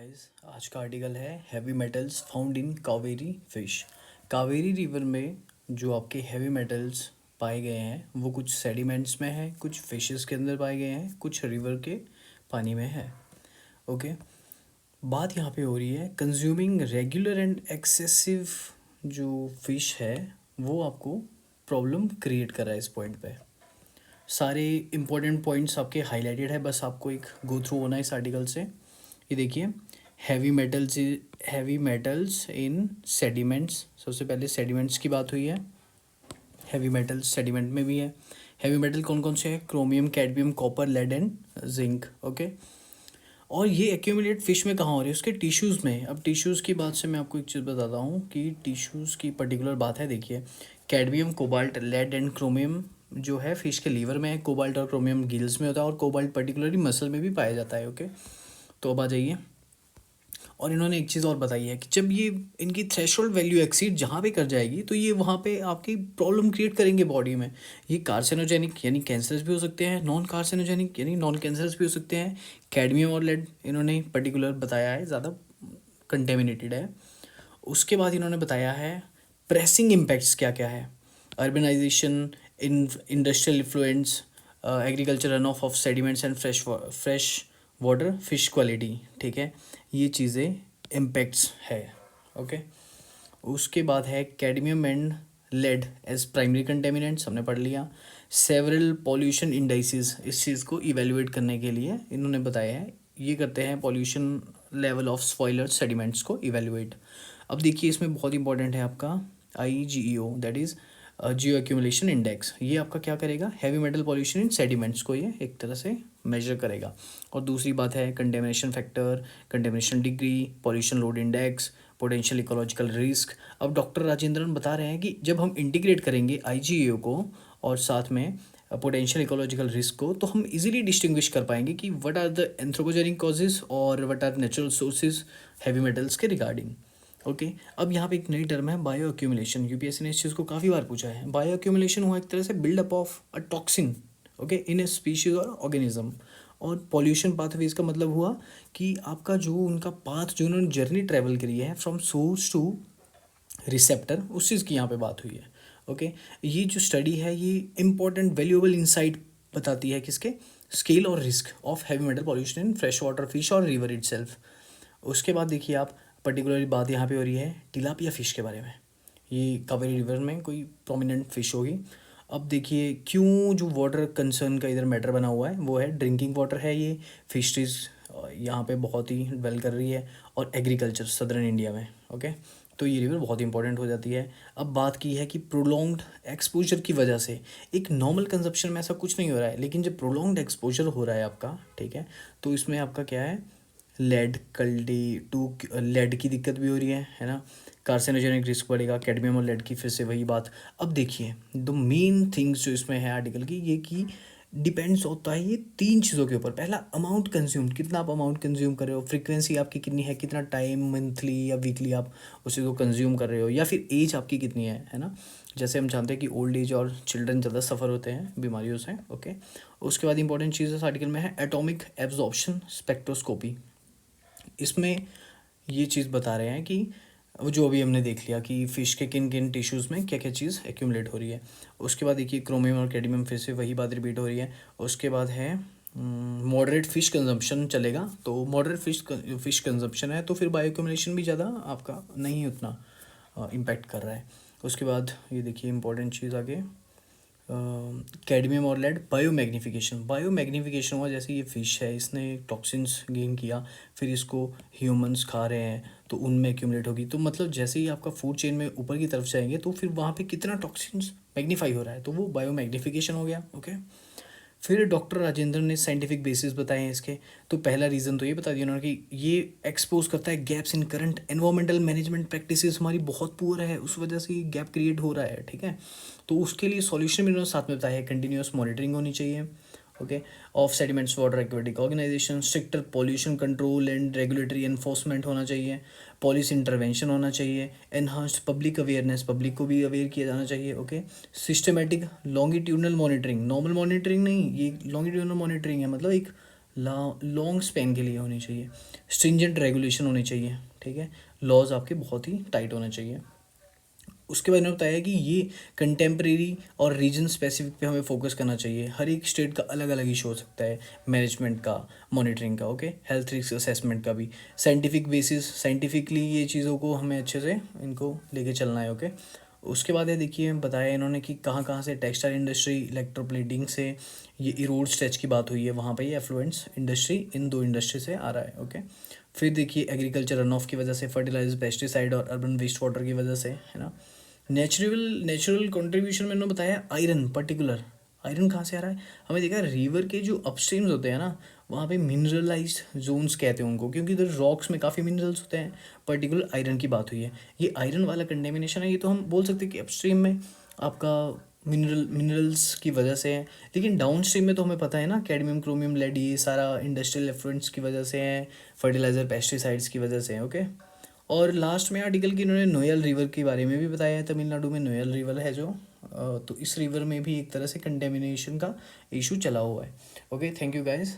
Guys, आज का article है heavy metals found in Kaveri fish. Kaveri river में जो आपके हैवी मेटल्स पाए गए हैं वो कुछ सेडिमेंट्स में है, कुछ फिशेस के अंदर पाए गए हैं, कुछ रिवर के पानी में है। ओके, बात यहाँ पे हो रही है कंज्यूमिंग रेगुलर एंड एक्सेसिव जो फिश है वो आपको प्रॉब्लम क्रिएट कर रहा है। इस पॉइंट पे सारे इंपॉर्टेंट पॉइंट्स आपके हाईलाइटेड है, बस आपको एक गो थ्रू होना है इस आर्टिकल से। ये देखिए, हैवी मेटल्स इन सेडिमेंट्स। सबसे पहले सेडिमेंट्स की बात हुई है। हैवी मेटल्स सेडिमेंट में भी है। हैवी मेटल कौन कौन से हैं? Chromium, cadmium, copper, lead and zinc. Okay, और ये एक्यूमुलेट फिश में कहाँ हो रही है? उसके टिश्यूज़ में। अब टिश्यूज़ की बात से मैं आपको एक चीज़ बताता हूँ कि टिश्यूज़ की पर्टिकुलर बात है। देखिए, cadmium, cobalt, lead and chromium जो है फिश के लीवर में है। कोबाल्ट और क्रोमियम गिल्स में होता है और कोबाल्ट पर्टिकुलरली मसल में भी पाया जाता है। ओके, तो अब आ जाइए। और इन्होंने एक चीज़ और बताई है कि जब ये इनकी थ्रेशोल्ड वैल्यू एक्सीड जहाँ पे कर जाएगी तो ये वहाँ पे आपकी प्रॉब्लम क्रिएट करेंगे बॉडी में। ये कार्सिनोजेनिक यानी कैंसरस भी हो सकते हैं, नॉन कार्सिनोजेनिक यानी नॉन कैंसरस भी हो सकते हैं। कैडमियम और लेड इन्होंने पर्टिकुलर बताया है, ज़्यादा कंटेमिनेटेड है। उसके बाद इन्होंने बताया है प्रेसिंग इम्पैक्ट्स क्या क्या है। Urbanisation, industrial effluence, agriculture run off sediments and fresh water, fish quality. ठीक है, ये चीज़ें इम्पैक्ट्स है। ओके, उसके बाद है cadmium and lead as primary contaminants, हमने पढ़ लिया। सेवरल पॉल्यूशन इंडाइसिस, इस चीज़ को इवेलुएट करने के लिए इन्होंने बताया है। ये करते हैं pollution level of spoiler sediments को इवेलुएट। अब देखिए, इसमें बहुत इंपॉर्टेंट है आपका IGEO, that is Jio accumulation index. ये आपका क्या करेगा? Heavy metal pollution in sediments को ये एक तरह से मेजर करेगा। और दूसरी बात है contamination factor, contamination degree, pollution load index, potential ecological risk. अब डॉक्टर राजेंद्रन बता रहे हैं कि जब हम इंटीग्रेट करेंगे IGEO को और साथ में पोटेंशियल इकोलॉजिकल रिस्क को, तो हम इजीली डिस्टिंग्विश कर पाएंगे कि what are the anthropogenic causes और what are natural sources heavy metals के रिगार्डिंग। ओके, अब यहाँ पे एक नई टर्म है बायो एक्यूमुलेशन। यूपीएससी ने इस चीज़ को काफ़ी बार पूछा है। बायो एक्यूमुलेशन हुआ एक तरह से buildup of a toxin, okay, in a species और ऑर्गेनिज्म। और पॉल्यूशन पाथवेज का मतलब हुआ कि आपका जो उनका पाथ, जो उन्होंने जर्नी ट्रेवल करी है फ्रॉम सोर्स टू रिसेप्टर, उस चीज़ की यहाँ पे बात हुई है। ओके, ये जो स्टडी है ये इंपॉर्टेंट वैल्यूएबल इंसाइट बताती है किसके? स्केल और risk of heavy metal pollution in fresh water fish और रिवर इटसेल्फ। उसके बाद देखिए आप, पर्टिकुलरली बात यहाँ पे हो रही है टिलापिया फ़िश के बारे में। ये कावेरी रिवर में कोई प्रोमिनेंट फ़िश होगी। अब देखिए क्यों जो वाटर कंसर्न का इधर मैटर बना हुआ है वो है ड्रिंकिंग वाटर है। ये फिशरीज यहाँ पे बहुत ही वेल कर रही है और एग्रीकल्चर सदर्न इंडिया में। ओके, तो ये रिवर बहुत इंपॉर्टेंट हो जाती है। अब बात की है कि प्रोलॉन्ग्ड एक्सपोजर की वजह से, एक नॉर्मल कंजप्शन में ऐसा कुछ नहीं हो रहा है, लेकिन जब प्रोलॉन्ग्ड एक्सपोजर हो रहा है आपका, ठीक है, तो इसमें आपका क्या है? लेड कल्टी टू लेड की दिक्कत भी हो रही है ना। कार्सिनोजेनिक रिस्क बढ़ेगा कैडमियम और लेड की, फिर से वही बात। अब देखिए द मेन थिंग्स जो इसमें है आर्टिकल की, ये कि डिपेंड्स होता है ये तीन चीज़ों के ऊपर। पहला, अमाउंट कंज्यूम, कितना आप अमाउंट कंज्यूम कर रहे हो, फ्रीक्वेंसी आपकी कितनी है, कितना टाइम मंथली या वीकली आप उस चीज़ को कंज्यूम कर रहे हो, या फिर एज आपकी कितनी है ना। जैसे हम जानते हैं कि ओल्ड एज और चिल्ड्रन ज़्यादा सफ़र होते हैं बीमारियों से। ओके, उसके बाद इंपॉर्टेंट चीज़ इस आर्टिकल में है एटॉमिक एब्जॉर्प्शन स्पेक्ट्रोस्कोपी। इसमें ये चीज़ बता रहे हैं कि वो जो अभी हमने देख लिया कि फ़िश के किन किन टिश्यूज़ में क्या क्या चीज़ एक्यूमुलेट हो रही है। उसके बाद देखिए क्रोमियम और कैडमियम, फिर से वही बात रिपीट हो रही है। उसके बाद है मॉडरेट फ़िश कंजम्पशन चलेगा, तो मॉडरेट फ़िश कंजम्पशन है तो फिर बायो एक्यूमुलेशन भी ज़्यादा आपका नहीं उतना इम्पैक्ट कर रहा है। उसके बाद ये देखिए इंपॉर्टेंट चीज़ आगे, कैडमियम और लेड बायो मैग्नीफिकेशन हुआ। जैसे ये फ़िश है, इसने टॉक्सिन्स गेन किया, फिर इसको ह्यूमंस खा रहे हैं तो उनमें एक्यूमुलेट होगी। तो मतलब जैसे ही आपका फूड चेन में ऊपर की तरफ जाएंगे तो फिर वहाँ पे कितना टॉक्सिन्स मैग्नीफाई हो रहा है, तो वो बायो मैग्नीफिकेशन हो गया। ओके, फिर डॉक्टर राजेंद्र ने साइंटिफिक बेसिस बताए हैं इसके। तो पहला रीज़न तो ये बता दिया उन्होंने कि ये एक्सपोज करता है gaps in current environmental management practices, हमारी बहुत पुअर है, उस वजह से ये गैप क्रिएट हो रहा है। ठीक है, तो उसके लिए सॉल्यूशन भी उन्होंने साथ में बताया है, कंटिन्यूस मॉनिटरिंग होनी चाहिए। Okay, of sediments water aquatic organisation, stricter pollution control and regulatory enforcement होना चाहिए, पॉलिसी इंटरवेंशन होना चाहिए, एनहांस्ड पब्लिक अवेयरनेस, पब्लिक को भी अवेयर किया जाना चाहिए। Okay, systematic longitudinal monitoring, normal monitoring नहीं, ये लॉन्गिट्यूडनल मॉनिटरिंग है, मतलब एक लॉन्ग स्पेन के लिए होनी चाहिए, स्ट्रिंजेंट रेगुलेशन होनी चाहिए, ठीक है, लॉज आपके बहुत ही टाइट होने चाहिए। उसके बाद इन्होंने बताया कि ये कंटेम्प्रेरी और रीजन स्पेसिफिक पे हमें फोकस करना चाहिए। हर एक स्टेट का अलग अलग इशू हो सकता है, मैनेजमेंट का, मॉनिटरिंग का, ओके, हेल्थ रिस्क असेसमेंट का भी, साइंटिफिक बेसिस, साइंटिफिकली ये चीज़ों को हमें अच्छे से इनको लेके चलना है, ओके। उसके बाद है देखिए बताया इन्होंने कि कहाँ कहाँ से टेक्सटाइल इंडस्ट्री, इलेक्ट्रोप्लेटिंग से ये इरोड स्ट्रेच की बात हुई है, वहाँ पे ये एफ्लुएंस इंडस्ट्री इन दो इंडस्ट्री से आ रहा है, ओके। फिर देखिए एग्रीकल्चर रन ऑफ की वजह से, फर्टिलाइजर, पेस्टिसाइड और अर्बन वेस्ट वाटर की वजह से, है ना। नेचुरल कंट्रीब्यूशन मैंने बताया आयरन, पर्टिकुलर आयरन कहाँ से आ रहा है, हमें देखा रिवर के जो अपस्ट्रीम्स होते हैं ना, वहाँ पे मिनरलाइज्ड जोन्स कहते हैं उनको, क्योंकि इधर रॉक्स में काफ़ी मिनरल्स होते हैं। पर्टिकुलर आयरन की बात हुई है, ये आयरन वाला कंडेमिनेशन है, ये तो हम बोल सकते हैं कि अपस्ट्रीम में आपका मिनरल्स की वजह से है, लेकिन डाउन स्ट्रीम में तो हमें पता है ना, कैडमियम, क्रोमियम, लेड, ये सारा इंडस्ट्रियल एफ्लुएंट्स की वजह से है, फर्टिलाइज़र, पेस्टिसाइड्स की वजह से है, ओके। और लास्ट में आर्टिकल की इन्होंने नोयल रिवर के बारे में भी बताया है, तमिलनाडु में नोयल रिवर है जो, तो इस रिवर में भी एक तरह से कंटेमिनेशन का इशू चला हुआ है, ओके। Thank you guys.